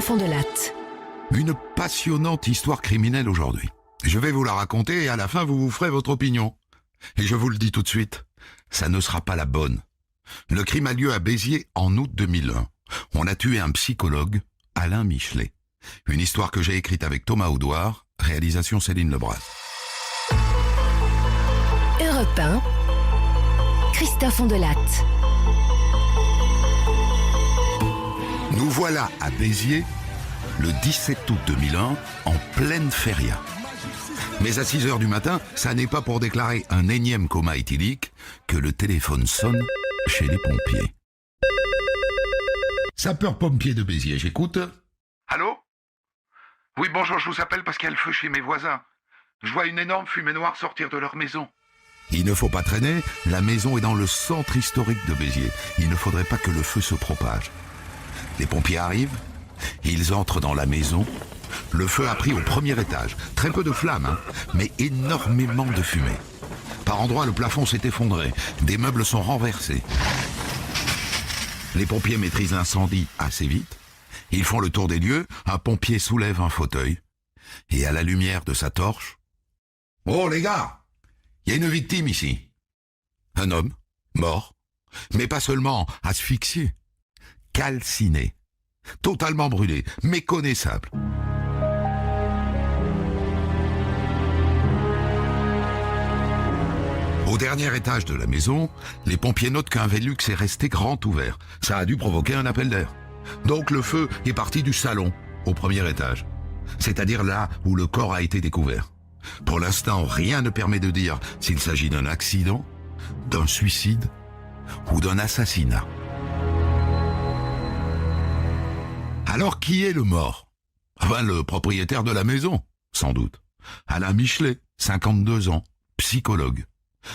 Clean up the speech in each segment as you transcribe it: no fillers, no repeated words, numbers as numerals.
Christophe Ondelatte. Une passionnante histoire criminelle aujourd'hui. Je vais vous la raconter et à la fin vous vous ferez votre opinion. Et je vous le dis tout de suite, ça ne sera pas la bonne. Le crime a lieu à Béziers en août 2001. On a tué un psychologue, Alain Michelet. Une histoire que j'ai écrite avec Thomas Audouard, réalisation Céline Lebras. Europe 1, Christophe Ondelatte. Nous voilà à Béziers, le 17 août 2001, en pleine feria. Mais à 6h du matin, ça n'est pas pour déclarer un énième coma éthylique que le téléphone sonne chez les pompiers. Sapeur-pompier de Béziers, j'écoute. Allô? Oui, bonjour, je vous appelle parce qu'il y a le feu chez mes voisins. Je vois une énorme fumée noire sortir de leur maison. Il ne faut pas traîner, la maison est dans le centre historique de Béziers. Il ne faudrait pas que le feu se propage. Les pompiers arrivent, ils entrent dans la maison. Le feu a pris au premier étage. Très peu de flammes, mais énormément de fumée. Par endroits, le plafond s'est effondré. Des meubles sont renversés. Les pompiers maîtrisent l'incendie assez vite. Ils font le tour des lieux. Un pompier soulève un fauteuil. Et à la lumière de sa torche... « Oh les gars, il y a une victime ici. » Un homme, mort, mais pas seulement asphyxié, calciné, totalement brûlé, méconnaissable. Au dernier étage de la maison, les pompiers notent qu'un Velux est resté grand ouvert. Ça a dû provoquer un appel d'air. Donc le feu est parti du salon, au premier étage. C'est-à-dire là où le corps a été découvert. Pour l'instant, rien ne permet de dire s'il s'agit d'un accident, d'un suicide ou d'un assassinat. Alors qui est le mort? Le propriétaire de la maison, sans doute. Alain Michelet, 52 ans, psychologue.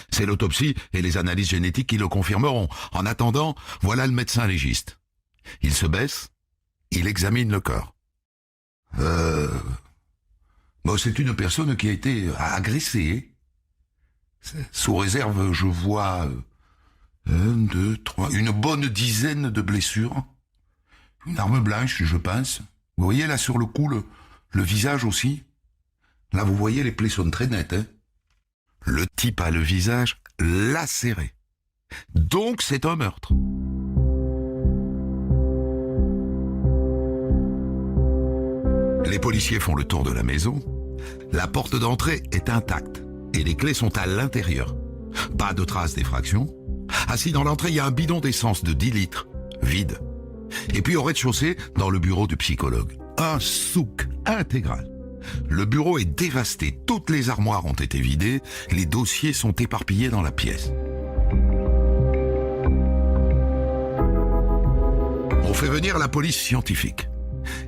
C'est l'autopsie et les analyses génétiques qui le confirmeront. En attendant, voilà le médecin légiste. Il se baisse, il examine le corps. C'est une personne qui a été agressée. Sous réserve, je vois 1, 2, 3, une bonne dizaine de blessures. Une arme blanche, je pense. Vous voyez là sur le cou, le visage aussi. Là, vous voyez, les plaies sont très nettes. Le type a le visage lacéré. Donc c'est un meurtre. Les policiers font le tour de la maison. La porte d'entrée est intacte et les clés sont à l'intérieur. Pas de traces d'effraction. Assis dans l'entrée, il y a un bidon d'essence de 10 litres, vide. Et puis au rez-de-chaussée, dans le bureau du psychologue, un souk intégral. Le bureau est dévasté, toutes les armoires ont été vidées, les dossiers sont éparpillés dans la pièce. On fait venir la police scientifique.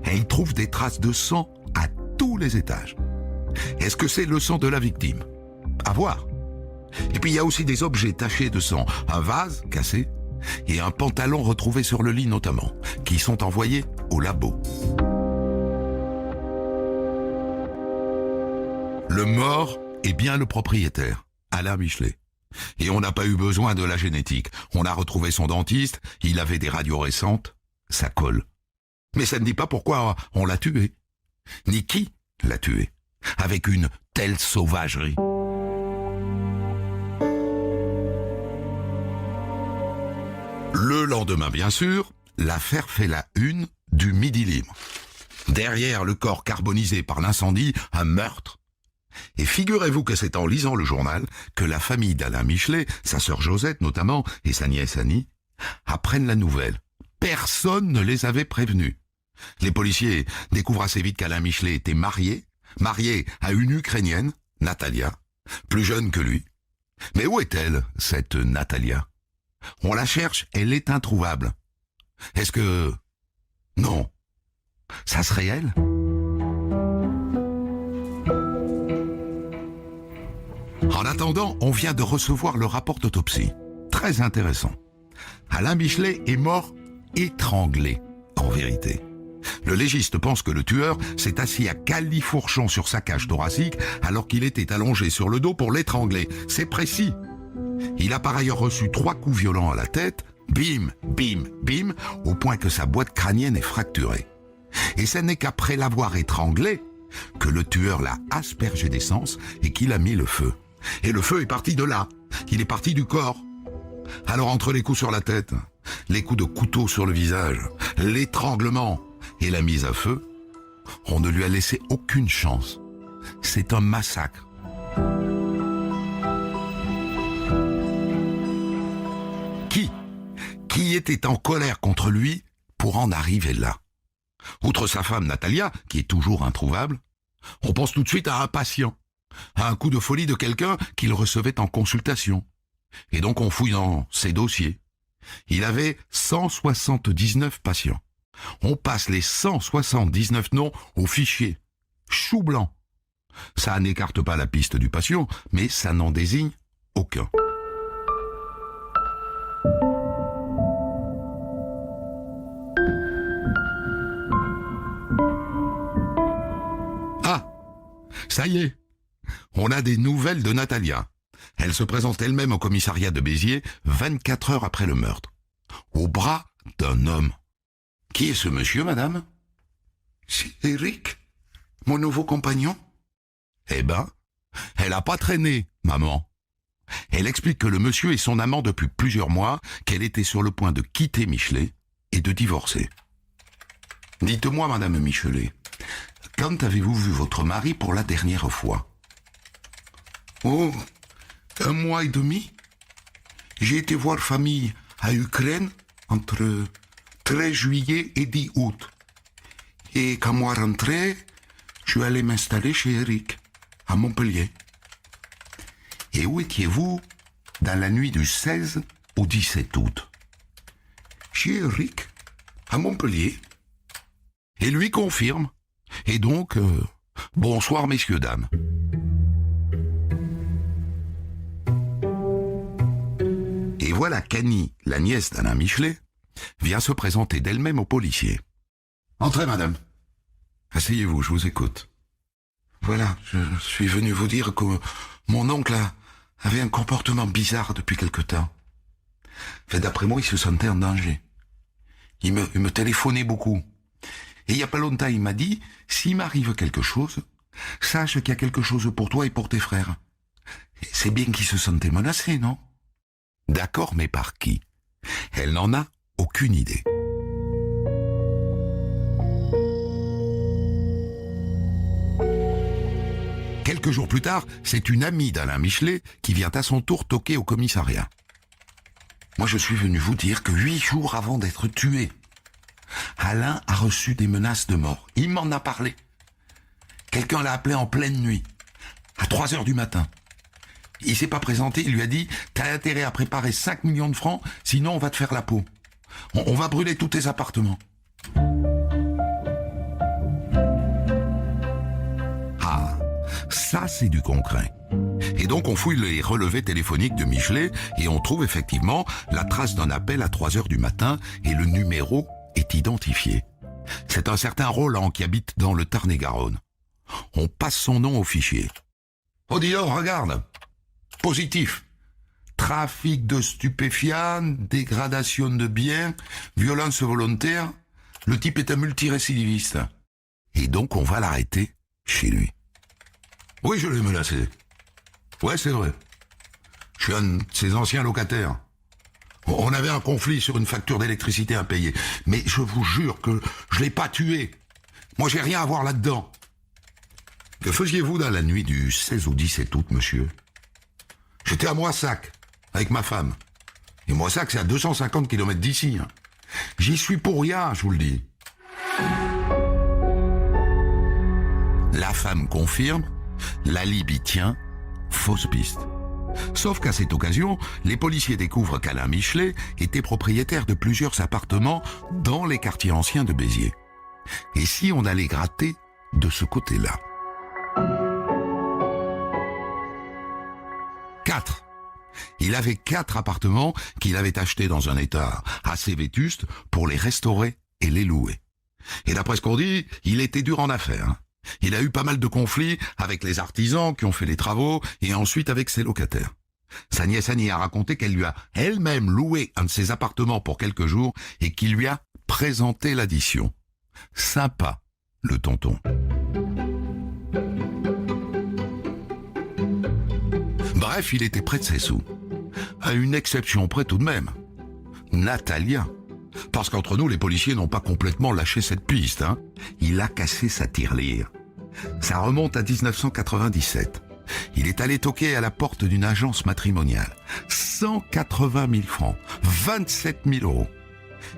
Et ils trouvent des traces de sang à tous les étages. Est-ce que c'est le sang de la victime? À voir. Et puis il y a aussi des objets tachés de sang, un vase cassé et un pantalon retrouvé sur le lit notamment, qui sont envoyés au labo. Le mort est bien le propriétaire, Alain Michelet. Et on n'a pas eu besoin de la génétique. On a retrouvé son dentiste, il avait des radios récentes, ça colle. Mais ça ne dit pas pourquoi on l'a tué, ni qui l'a tué, avec une telle sauvagerie. Le lendemain, bien sûr, l'affaire fait la une du Midi Libre. Derrière le corps carbonisé par l'incendie, un meurtre. Et figurez-vous que c'est en lisant le journal que la famille d'Alain Michelet, sa sœur Josette notamment, et sa nièce Annie, apprennent la nouvelle. Personne ne les avait prévenus. Les policiers découvrent assez vite qu'Alain Michelet était marié à une Ukrainienne, Natalia, plus jeune que lui. Mais où est-elle, cette Natalia? On la cherche, elle est introuvable. Est-ce que... Non. Ça serait elle? En attendant, on vient de recevoir le rapport d'autopsie. Très intéressant. Alain Michelet est mort étranglé, en vérité. Le légiste pense que le tueur s'est assis à califourchon sur sa cage thoracique alors qu'il était allongé sur le dos pour l'étrangler. C'est précis. Il a par ailleurs reçu 3 coups violents à la tête, bim, bim, bim, au point que sa boîte crânienne est fracturée. Et ce n'est qu'après l'avoir étranglé que le tueur l'a aspergé d'essence et qu'il a mis le feu. Et le feu est parti de là, il est parti du corps. Alors entre les coups sur la tête, les coups de couteau sur le visage, l'étranglement et la mise à feu, on ne lui a laissé aucune chance. C'est un massacre. Qui était en colère contre lui pour en arriver là? Outre sa femme Natalia, qui est toujours introuvable, on pense tout de suite à un patient, à un coup de folie de quelqu'un qu'il recevait en consultation. Et donc on fouille dans ses dossiers. Il avait 179 patients. On passe les 179 noms au fichier. Chou blanc. Ça n'écarte pas la piste du patient, mais ça n'en désigne aucun. Ah, ça y est, on a des nouvelles de Natalia. Elle se présente elle-même au commissariat de Béziers 24 heures après le meurtre, au bras d'un homme. Qui est ce monsieur, madame? C'est Eric, mon nouveau compagnon. Eh ben, elle a pas traîné, maman. Elle explique que le monsieur est son amant depuis plusieurs mois, qu'elle était sur le point de quitter Michelet et de divorcer. Dites-moi, madame Michelet, quand avez-vous vu votre mari pour la dernière fois? Oh, 1 mois et demi. J'ai été voir famille à Ukraine entre 13 juillet et 10 août. Et quand moi rentré, je suis allé m'installer chez Eric, à Montpellier. Et où étiez-vous dans la nuit du 16 au 17 août? Chez Eric, à Montpellier. Et lui confirme. Et donc, bonsoir messieurs, dames. Et voilà qu'Annie, la nièce d'Alain Michelet, vient se présenter d'elle-même au policier. Entrez, madame. Asseyez-vous, je vous écoute. Voilà, je suis venu vous dire que mon oncle avait un comportement bizarre depuis quelque temps. Enfin, d'après moi, il se sentait en danger. Il me téléphonait beaucoup. Et il n'y a pas longtemps, il m'a dit, s'il m'arrive quelque chose, sache qu'il y a quelque chose pour toi et pour tes frères. C'est bien qu'il se sentait menacé, non? D'accord, mais par qui? Elle n'en a aucune idée. Quelques jours plus tard, c'est une amie d'Alain Michelet qui vient à son tour toquer au commissariat. Moi, je suis venu vous dire que 8 jours avant d'être tué, Alain a reçu des menaces de mort. Il m'en a parlé. Quelqu'un l'a appelé en pleine nuit, à 3 heures du matin. Il s'est pas présenté, il lui a dit « T'as intérêt à préparer 5 millions de francs, sinon on va te faire la peau. On va brûler tous tes appartements. » Ah, ça c'est du concret. Et donc on fouille les relevés téléphoniques de Michelet et on trouve effectivement la trace d'un appel à 3 heures du matin et le numéro est identifié. C'est un certain Roland qui habite dans le Tarn-et-Garonne. On passe son nom au fichier. Oh dis donc, regarde. Positif. Trafic de stupéfiants, dégradation de biens, violence volontaire. Le type est un multirécidiviste. Et donc on va l'arrêter chez lui. Oui, je l'ai menacé. Ouais, c'est vrai. Je suis un de ses anciens locataires. On avait un conflit sur une facture d'électricité impayée. Mais je vous jure que je l'ai pas tué. Moi, j'ai rien à voir là-dedans. Que faisiez-vous dans la nuit du 16 au 17 août, monsieur? J'étais à Moissac, avec ma femme. Et Moissac, c'est à 250 km d'ici. Hein. J'y suis pour rien, je vous le dis. La femme confirme, l'alibi tient, fausse piste. Sauf qu'à cette occasion, les policiers découvrent qu'Alain Michelet était propriétaire de plusieurs appartements dans les quartiers anciens de Béziers. Et si on allait gratter de ce côté-là? 4. Il avait 4 appartements qu'il avait achetés dans un état assez vétuste pour les restaurer et les louer. Et d'après ce qu'on dit, il était dur en affaires. Hein. Il a eu pas mal de conflits avec les artisans qui ont fait les travaux et ensuite avec ses locataires. Sa nièce Annie a raconté qu'elle lui a elle-même loué un de ses appartements pour quelques jours et qu'il lui a présenté l'addition. Sympa, le tonton. Bref, il était près de ses sous. À une exception près tout de même. Natalia. Parce qu'entre nous, les policiers n'ont pas complètement lâché cette piste. Hein. Il a cassé sa tirelire. Ça remonte à 1997. Il est allé toquer à la porte d'une agence matrimoniale. 180 000 francs, 27 000 euros.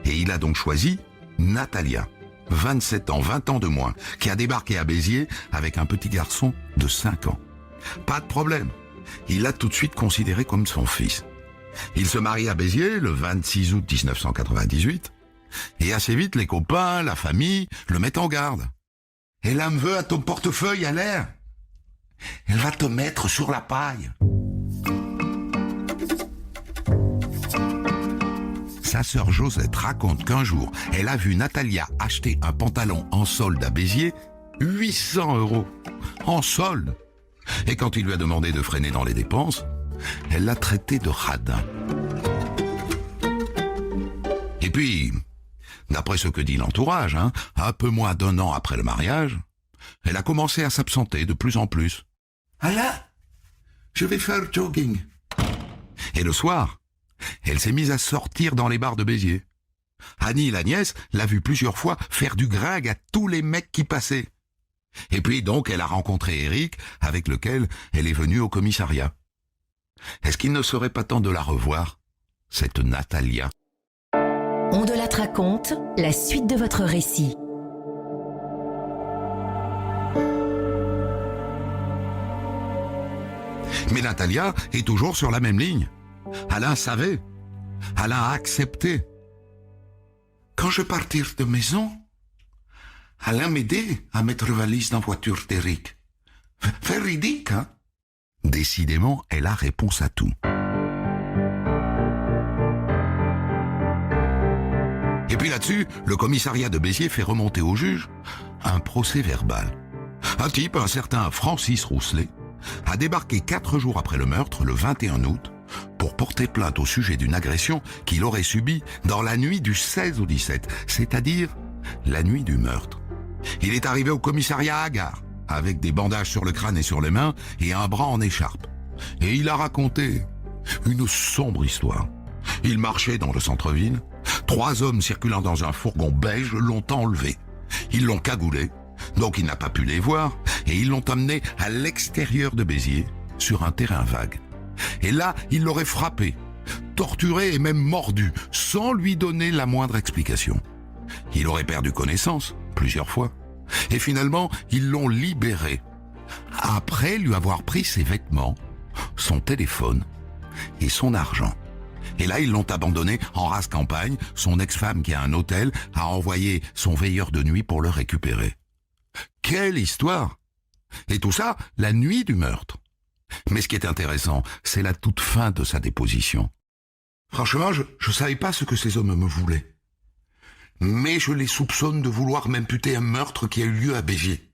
Et il a donc choisi Natalia, 27 ans, 20 ans de moins, qui a débarqué à Béziers avec un petit garçon de 5 ans. Pas de problème. Il l'a tout de suite considéré comme son fils. Il se marie à Béziers le 26 août 1998. Et assez vite, les copains, la famille, le mettent en garde. Elle me veut à ton portefeuille à l'air. Elle va te mettre sur la paille. Sa sœur Josette raconte qu'un jour, elle a vu Natalia acheter un pantalon en solde à Béziers, 800 €, en solde. Et quand il lui a demandé de freiner dans les dépenses, elle l'a traité de radin. Et puis, d'après ce que dit l'entourage, un peu moins d'1 an après le mariage, elle a commencé à s'absenter de plus en plus. « Ah là, je vais faire jogging. » Et le soir, elle s'est mise à sortir dans les bars de Béziers. Annie, la nièce, l'a vue plusieurs fois faire du gringue à tous les mecs qui passaient. Et puis donc, elle a rencontré Eric, avec lequel elle est venue au commissariat. Est-ce qu'il ne serait pas temps de la revoir, cette Natalia ? On de la raconte, la suite de votre récit. Mais Natalia est toujours sur la même ligne. Alain savait. Alain a accepté. Quand je partais de maison, Alain m'aidait à mettre valise dans la voiture d'Eric. Fait ridicule, hein? Décidément, elle a réponse à tout. Et puis là-dessus, le commissariat de Béziers fait remonter au juge un procès verbal. Un type, un certain Francis Rousselet, a débarqué 4 jours après le meurtre, le 21 août, pour porter plainte au sujet d'une agression qu'il aurait subie dans la nuit du 16 au 17, c'est-à-dire la nuit du meurtre. Il est arrivé au commissariat à Gare, avec des bandages sur le crâne et sur les mains et un bras en écharpe. Et il a raconté une sombre histoire. Il marchait dans le centre-ville. 3 hommes circulant dans un fourgon beige l'ont enlevé. Ils l'ont cagoulé, donc il n'a pas pu les voir, et ils l'ont emmené à l'extérieur de Béziers, sur un terrain vague. Et là, il l'aurait frappé, torturé et même mordu, sans lui donner la moindre explication. Il aurait perdu connaissance, plusieurs fois. Et finalement, ils l'ont libéré, après lui avoir pris ses vêtements, son téléphone et son argent. Et là, ils l'ont abandonné en rase campagne. Son ex-femme, qui a un hôtel, a envoyé son veilleur de nuit pour le récupérer. Quelle histoire! Et tout ça, la nuit du meurtre. Mais ce qui est intéressant, c'est la toute fin de sa déposition. Franchement, je savais pas ce que ces hommes me voulaient. Mais je les soupçonne de vouloir m'imputer un meurtre qui a eu lieu à Béziers.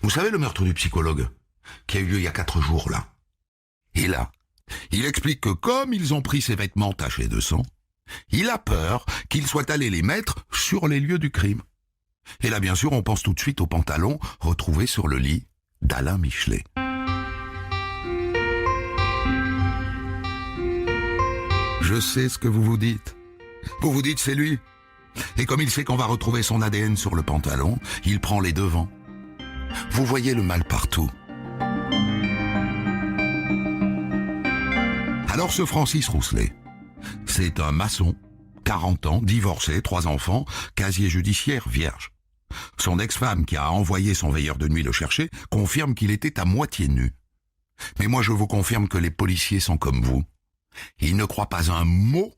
Vous savez, le meurtre du psychologue, qui a eu lieu il y a 4 jours, là. Et là, il explique que comme ils ont pris ses vêtements tachés de sang, il a peur qu'ils soient allés les mettre sur les lieux du crime. Et là, bien sûr, on pense tout de suite au pantalon retrouvé sur le lit d'Alain Michelet. Je sais ce que vous vous dites. Vous vous dites, c'est lui. Et comme il sait qu'on va retrouver son ADN sur le pantalon, il prend les devants. Vous voyez le mal partout. Alors ce Francis Rousselet, c'est un maçon, 40 ans, divorcé, 3 enfants, casier judiciaire vierge. Son ex-femme, qui a envoyé son veilleur de nuit le chercher, confirme qu'il était à moitié nu. Mais moi je vous confirme que les policiers sont comme vous. Ils ne croient pas un mot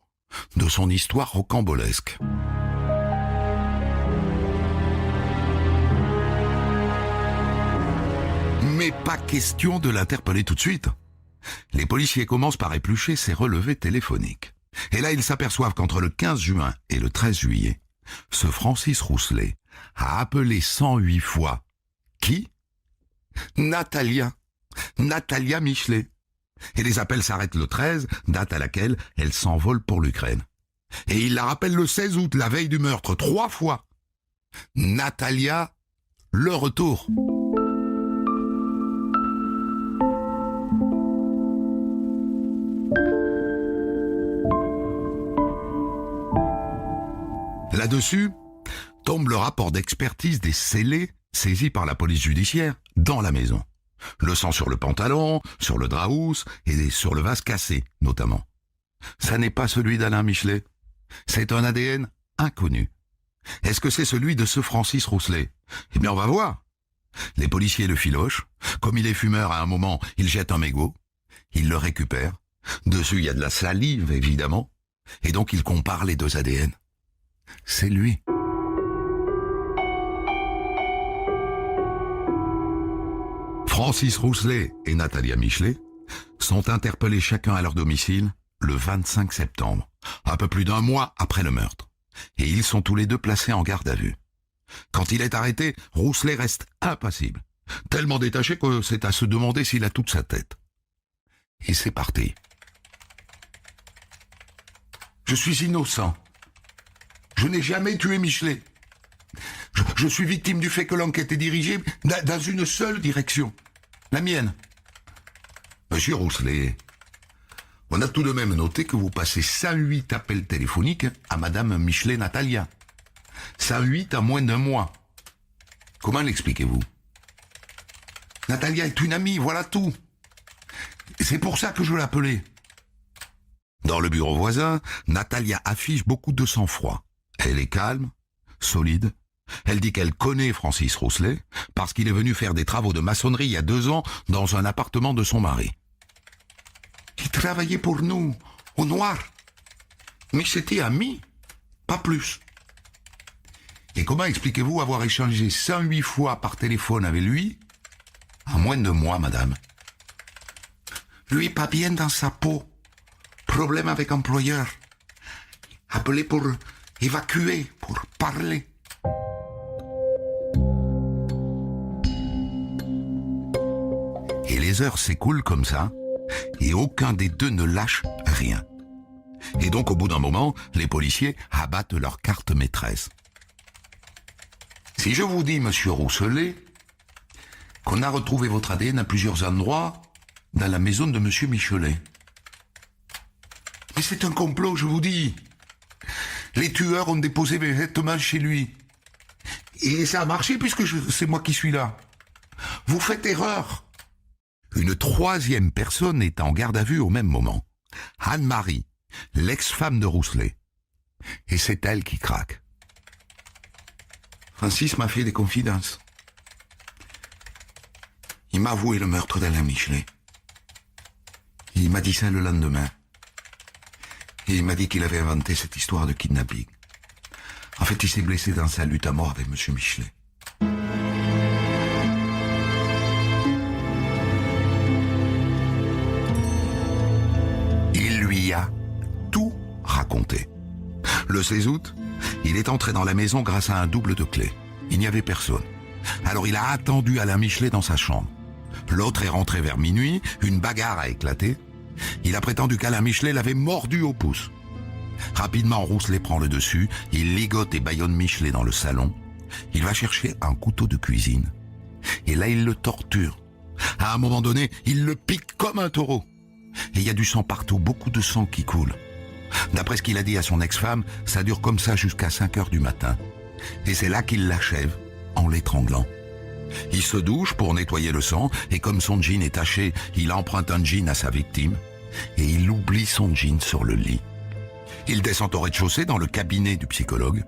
de son histoire rocambolesque. Mais pas question de l'interpeller tout de suite. Les policiers commencent par éplucher ses relevés téléphoniques. Et là, ils s'aperçoivent qu'entre le 15 juin et le 13 juillet, ce Francis Rousselet a appelé 108 fois. Qui? Natalia Michelet. Et les appels s'arrêtent le 13, date à laquelle elle s'envole pour l'Ukraine. Et il la rappelle le 16 août, la veille du meurtre, 3 fois. Natalia, le retour. Là-dessus, tombe le rapport d'expertise des scellés saisis par la police judiciaire dans la maison. Le sang sur le pantalon, sur le draous et sur le vase cassé, notamment. Ça n'est pas celui d'Alain Michelet. C'est un ADN inconnu. Est-ce que c'est celui de ce Francis Rousselet? Eh bien, on va voir. Les policiers le filochent. Comme il est fumeur, à un moment, il jette un mégot. Il le récupère. Dessus, il y a de la salive, évidemment. Et donc, il compare les deux ADN. C'est lui. Francis Rousselet et Natalia Michelet sont interpellés chacun à leur domicile le 25 septembre, un peu plus d'un mois après le meurtre. Et ils sont tous les deux placés en garde à vue. Quand il est arrêté, Rousselet reste impassible, tellement détaché que c'est à se demander s'il a toute sa tête. Et c'est parti. Je suis innocent. Je n'ai jamais tué Michelet. Je suis victime du fait que l'enquête est dirigée dans une seule direction. La mienne. Monsieur Rousselet, on a tout de même noté que vous passez 108 appels téléphoniques à Madame Michelet Natalia. 108 en moins d'un mois. Comment l'expliquez-vous? Natalia est une amie, voilà tout. C'est pour ça que je l'appelais. Dans le bureau voisin, Natalia affiche beaucoup de sang-froid. Elle est calme, solide. Elle dit qu'elle connaît Francis Rousselet parce qu'il est venu faire des travaux de maçonnerie il y a 2 ans dans un appartement de son mari. Il travaillait pour nous, au noir. Mais c'était ami, pas plus. Et comment expliquez-vous avoir échangé 108 fois par téléphone avec lui en moins de mois, madame? Lui pas bien dans sa peau. Problème avec employeur. Appelé pour évacuer, pour parler. Et les heures s'écoulent comme ça, et aucun des deux ne lâche rien. Et donc au bout d'un moment, les policiers abattent leur carte maîtresse. Si je vous dis, monsieur Rousselet, qu'on a retrouvé votre ADN à plusieurs endroits dans la maison de monsieur Michelet. Mais c'est un complot, je vous dis. Les tueurs ont déposé mes vêtements chez lui. Et ça a marché puisque c'est moi qui suis là. Vous faites erreur. Une troisième personne est en garde à vue au même moment. Anne-Marie, l'ex-femme de Rousselet. Et c'est elle qui craque. Francis m'a fait des confidences. Il m'a avoué le meurtre d'Alain Michelet. Il m'a dit ça le lendemain. Et il m'a dit qu'il avait inventé cette histoire de kidnapping. En fait, il s'est blessé dans sa lutte à mort avec monsieur Michelet. Il lui a tout raconté. Le 16 août, il est entré dans la maison grâce à un double de clés. Il n'y avait personne. Alors il a attendu Alain Michelet dans sa chambre. L'autre est rentré vers minuit, une bagarre a éclaté. Il a prétendu qu'Alain Michelet l'avait mordu au pouce. Rapidement, Rousselet prend le dessus, il ligote et bâillonne Michelet dans le salon. Il va chercher un couteau de cuisine. Et là, il le torture. À un moment donné, il le pique comme un taureau. Et il y a du sang partout, beaucoup de sang qui coule. D'après ce qu'il a dit à son ex-femme, ça dure comme ça jusqu'à 5 heures du matin. Et c'est là qu'il l'achève, en l'étranglant. Il se douche pour nettoyer le sang, et comme son jean est taché, il emprunte un jean à sa victime, et il oublie son jean sur le lit. Il descend au rez-de-chaussée dans le cabinet du psychologue.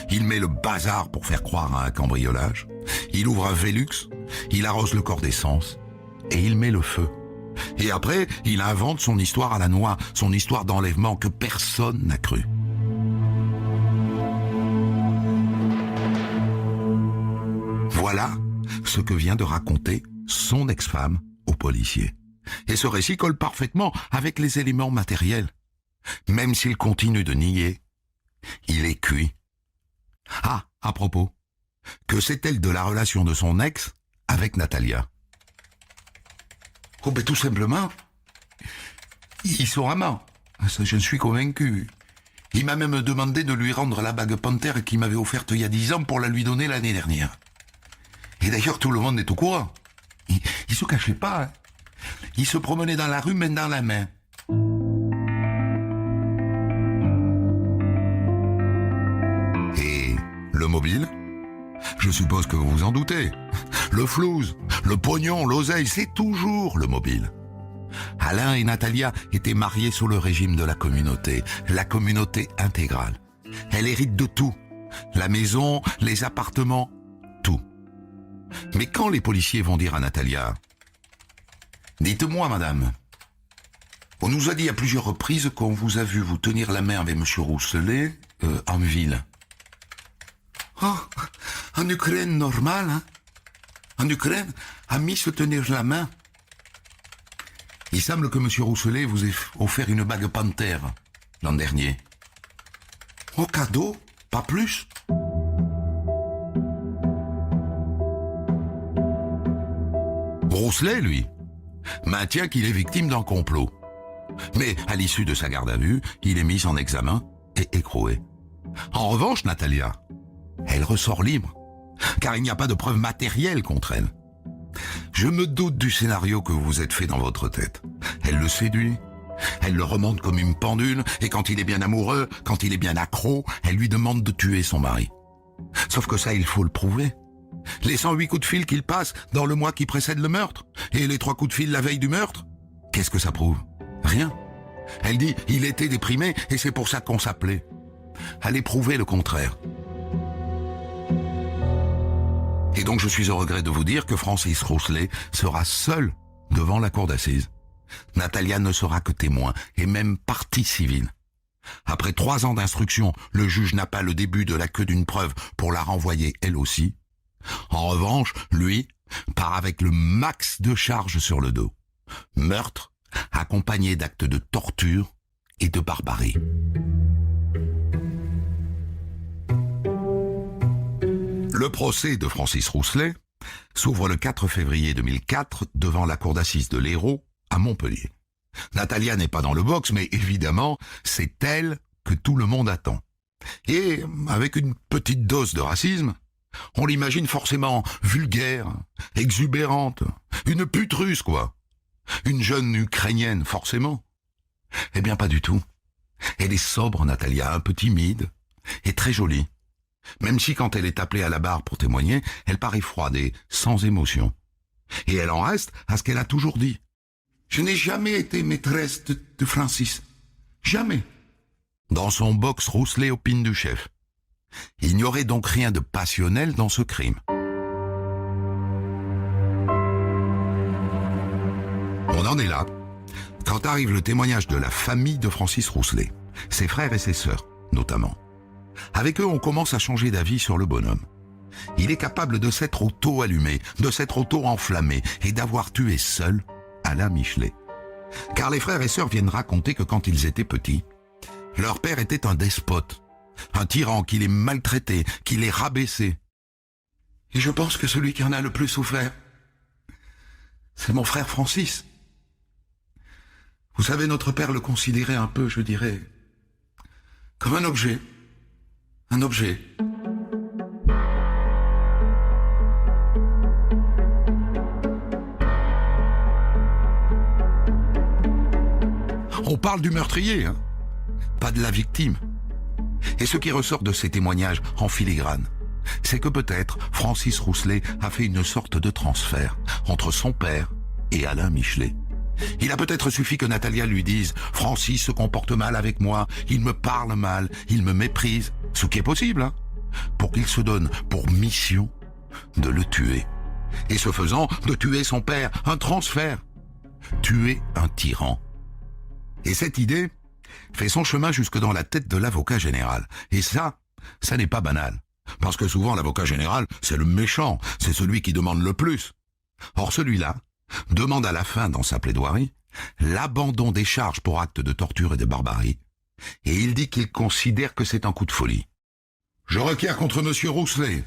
Il met le bazar pour faire croire à un cambriolage. Il ouvre un Velux, il arrose le corps d'essence, et il met le feu. Et après, il invente son histoire à la noix, son histoire d'enlèvement que personne n'a cru. Voilà ce que vient de raconter son ex-femme au policier. Et ce récit colle parfaitement avec les éléments matériels. Même s'il continue de nier, il est cuit. Ah, à propos, que sait-elle de la relation de son ex avec Natalia? Oh ben tout simplement, ils sont amants. Ça, je suis convaincu. Il m'a même demandé de lui rendre la bague panthère qu'il m'avait offerte il y a 10 ans pour la lui donner l'année dernière. Et d'ailleurs, tout le monde est au courant. Il se cachait pas. Hein. Il se promenait dans la rue, main dans la main. Et le mobile ? Je suppose que vous vous en doutez. Le flouze, le pognon, l'oseille, c'est toujours le mobile. Alain et Natalia étaient mariés sous le régime de la communauté intégrale. Elle hérite de tout. La maison, les appartements, tout. Mais quand les policiers vont dire à Natalia « Dites-moi, madame, on nous a dit à plusieurs reprises qu'on vous a vu vous tenir la main avec monsieur Rousselet en ville. » Oh, en Ukraine, normal, hein. En Ukraine, amis se tenir la main. Il semble que monsieur Rousselet vous ait offert une bague panthère l'an dernier. Au cadeau, pas plus. Rousselet, lui, maintient qu'il est victime d'un complot. Mais à l'issue de sa garde à vue, il est mis en examen et écroué. En revanche, Natalia, elle ressort libre, car il n'y a pas de preuves matérielles contre elle. Je me doute du scénario que vous vous êtes fait dans votre tête. Elle le séduit, elle le remonte comme une pendule, et quand il est bien amoureux, quand il est bien accro, elle lui demande de tuer son mari. Sauf que ça, il faut le prouver. Les 108 coups de fil qu'il passe dans le mois qui précède le meurtre, et les 3 coups de fil la veille du meurtre, qu'est-ce que ça prouve? Rien. Elle dit, il était déprimé, et c'est pour ça qu'on s'appelait. Allez prouver le contraire. Et donc je suis au regret de vous dire que Francis Rousselet sera seul devant la cour d'assises. Natalia ne sera que témoin et même partie civile. Après 3 ans d'instruction, le juge n'a pas le début de la queue d'une preuve pour la renvoyer elle aussi. En revanche, lui part avec le max de charges sur le dos. Meurtre, accompagné d'actes de torture et de barbarie. Le procès de Francis Rousselet s'ouvre le 4 février 2004 devant la cour d'assises de l'Hérault à Montpellier. Natalia n'est pas dans le box, mais évidemment, c'est elle que tout le monde attend. Et avec une petite dose de racisme, on l'imagine forcément vulgaire, exubérante, une pute russe quoi. Une jeune Ukrainienne forcément. Eh bien pas du tout. Elle est sobre, Natalia, un peu timide et très jolie. Même si quand elle est appelée à la barre pour témoigner, elle paraît froide et sans émotion. Et elle en reste à ce qu'elle a toujours dit. Je n'ai jamais été maîtresse de Francis. Jamais. Dans son box, Rousselet opine du chef. Il n'y aurait donc rien de passionnel dans ce crime. On en est là, quand arrive le témoignage de la famille de Francis Rousselet, ses frères et ses sœurs, notamment. Avec eux, on commence à changer d'avis sur le bonhomme. Il est capable de s'être auto-allumé, de s'être auto-enflammé et d'avoir tué seul Alain Michelet. Car les frères et sœurs viennent raconter que quand ils étaient petits, leur père était un despote, un tyran qui les maltraitait, qui les rabaissait. Et je pense que celui qui en a le plus souffert, c'est mon frère Francis. Vous savez, notre père le considérait un peu, je dirais, comme un objet. Un objet. On parle du meurtrier, hein, pas de la victime. Et ce qui ressort de ces témoignages en filigrane, c'est que peut-être Francis Rousselet a fait une sorte de transfert entre son père et Alain Michelet. Il a peut-être suffi que Natalia lui dise « Francis se comporte mal avec moi, il me parle mal, il me méprise », ce qui est possible, hein, pour qu'il se donne pour mission de le tuer. Et ce faisant, de tuer son père, un transfert. Tuer un tyran. Et cette idée fait son chemin jusque dans la tête de l'avocat général. Et ça n'est pas banal. Parce que souvent, l'avocat général, c'est le méchant, c'est celui qui demande le plus. Or, celui-là demande à la fin, dans sa plaidoirie, l'abandon des charges pour actes de torture et de barbarie. Et il dit qu'il considère que c'est un coup de folie. Je requiers contre monsieur Rousselet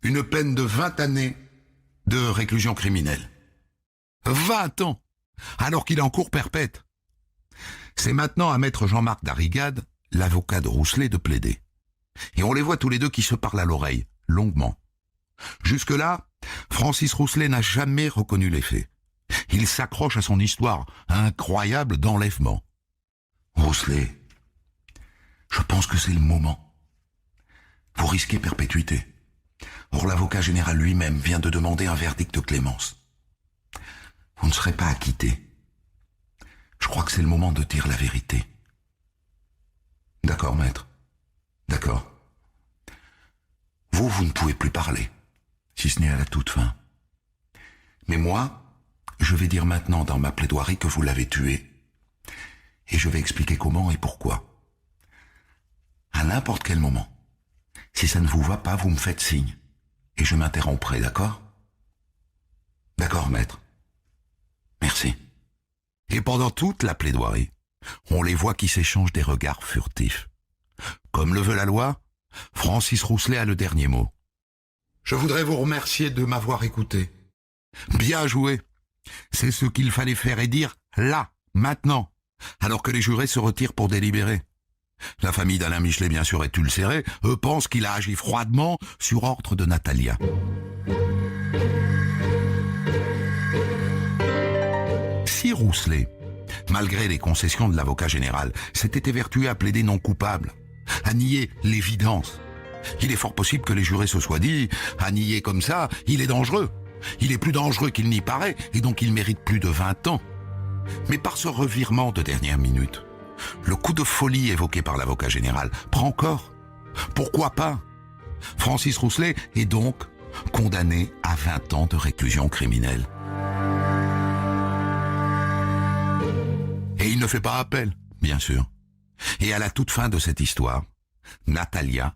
une peine de 20 années de réclusion criminelle. 20 ans, alors qu'il est en cour perpète. C'est maintenant à maître Jean-Marc Darrigade, l'avocat de Rousselet de plaider. Et on les voit tous les deux qui se parlent à l'oreille, longuement. Jusque-là, Francis Rousselet n'a jamais reconnu les faits. Il s'accroche à son histoire incroyable d'enlèvement. Rousselet, je pense que c'est le moment. Vous risquez perpétuité. Or, l'avocat général lui-même vient de demander un verdict de clémence. Vous ne serez pas acquitté. Je crois que c'est le moment de dire la vérité. D'accord, maître. D'accord. Vous ne pouvez plus parler, si ce n'est à la toute fin. Mais moi, je vais dire maintenant dans ma plaidoirie que vous l'avez tué. Et je vais expliquer comment et pourquoi. À n'importe quel moment. Si ça ne vous va pas, vous me faites signe. Et je m'interromprai, d'accord? D'accord, maître. Merci. Et pendant toute la plaidoirie, on les voit qui s'échangent des regards furtifs. Comme le veut la loi, Francis Rousselet a le dernier mot. Je voudrais vous remercier de m'avoir écouté. Bien joué. C'est ce qu'il fallait faire et dire là, maintenant, alors que les jurés se retirent pour délibérer. La famille d'Alain Michelet, bien sûr, est ulcérée. Eux pensent qu'il a agi froidement sur ordre de Natalia. Si Rousselet, malgré les concessions de l'avocat général, s'était évertué à plaider non coupable, à nier l'évidence, il est fort possible que les jurés se soient dit « à nier comme ça, il est dangereux. Il est plus dangereux qu'il n'y paraît, et donc il mérite plus de 20 ans. » Mais par ce revirement de dernière minute, le coup de folie évoqué par l'avocat général prend corps. Pourquoi pas? Francis Rousselet est donc condamné à 20 ans de réclusion criminelle. Et il ne fait pas appel, bien sûr. Et à la toute fin de cette histoire, Natalia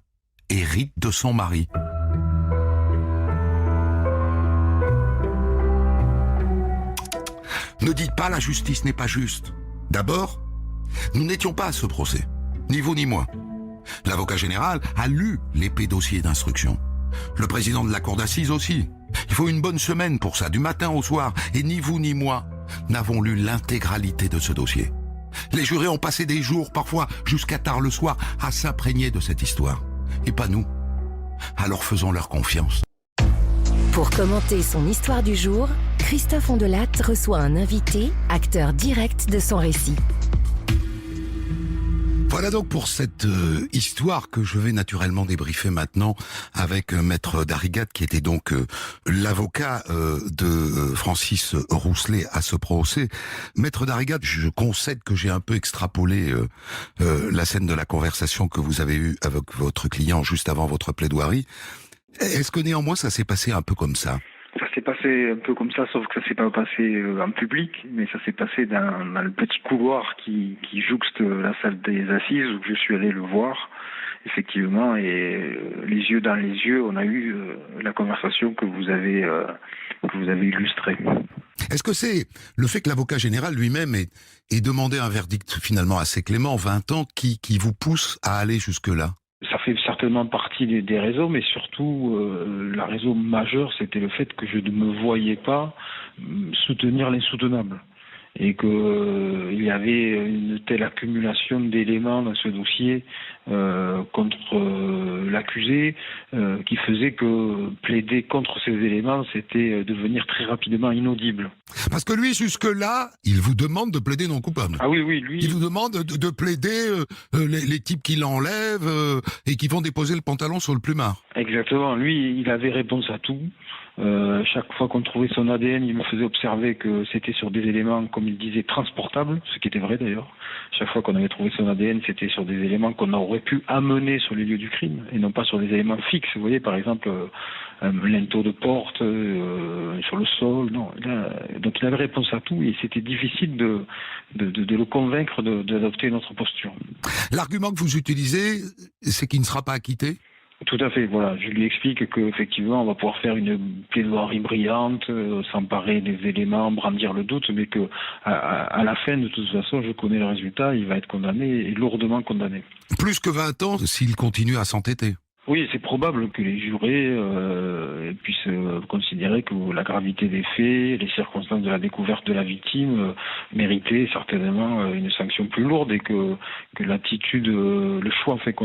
hérite de son mari. Ne dites pas la justice n'est pas juste. D'abord, nous n'étions pas à ce procès, ni vous ni moi. L'avocat général a lu l'épais dossier d'instruction. Le président de la cour d'assises aussi. Il faut une bonne semaine pour ça, du matin au soir, et ni vous ni moi n'avons lu l'intégralité de ce dossier. Les jurés ont passé des jours, parfois jusqu'à tard le soir, à s'imprégner de cette histoire. Et pas nous. Alors faisons-leur confiance. Pour commenter son histoire du jour, Christophe Ondelat reçoit un invité, acteur direct de son récit. Voilà donc pour cette histoire que je vais naturellement débriefer maintenant avec Maître Darrigat, qui était donc l'avocat de Francis Rousselet à ce procès. Maître Darrigat, je concède que j'ai un peu extrapolé la scène de la conversation que vous avez eue avec votre client juste avant votre plaidoirie. Est-ce que néanmoins ça s'est passé un peu comme ça ? Ça s'est passé un peu comme ça, sauf que ça s'est pas passé en public, mais ça s'est passé dans le petit couloir qui jouxte la salle des assises où je suis allé le voir, effectivement, et les yeux dans les yeux, on a eu la conversation que vous avez illustrée. Est-ce que c'est le fait que l'avocat général lui-même ait demandé un verdict finalement assez clément, 20 ans, qui vous pousse à aller jusque-là ? Ça fait certainement partie des raisons, mais surtout, la raison majeure, c'était le fait que je ne me voyais pas soutenir l'insoutenable. Et qu'il y avait une telle accumulation d'éléments dans ce dossier contre l'accusé qui faisait que plaider contre ces éléments, c'était devenir très rapidement inaudible. Parce que lui, jusque-là, il vous demande de plaider non coupable. Ah oui, lui... Il vous demande de plaider les types qui l'enlèvent et qui vont déposer le pantalon sur le plumard. Exactement. Lui, il avait réponse à tout. Chaque fois qu'on trouvait son ADN, il me faisait observer que c'était sur des éléments, comme il disait, transportables, ce qui était vrai d'ailleurs. Chaque fois qu'on avait trouvé son ADN, c'était sur des éléments qu'on aurait pu amener sur les lieux du crime, et non pas sur des éléments fixes. Vous voyez, par exemple, un linteau de porte sur le sol. Non, donc il avait réponse à tout, et c'était difficile de le convaincre d'adopter notre posture. L'argument que vous utilisez, c'est qu'il ne sera pas acquitté ? Tout à fait, voilà. Je lui explique qu'effectivement, on va pouvoir faire une plaidoirie brillante, s'emparer des éléments, brandir le doute, mais que à la fin, de toute façon, je connais le résultat, il va être condamné, et lourdement condamné. Plus que 20 ans s'il continue à s'entêter. Oui, c'est probable que les jurés puissent considérer que la gravité des faits, les circonstances de la découverte de la victime méritaient certainement une sanction plus lourde et que l'attitude, le choix fait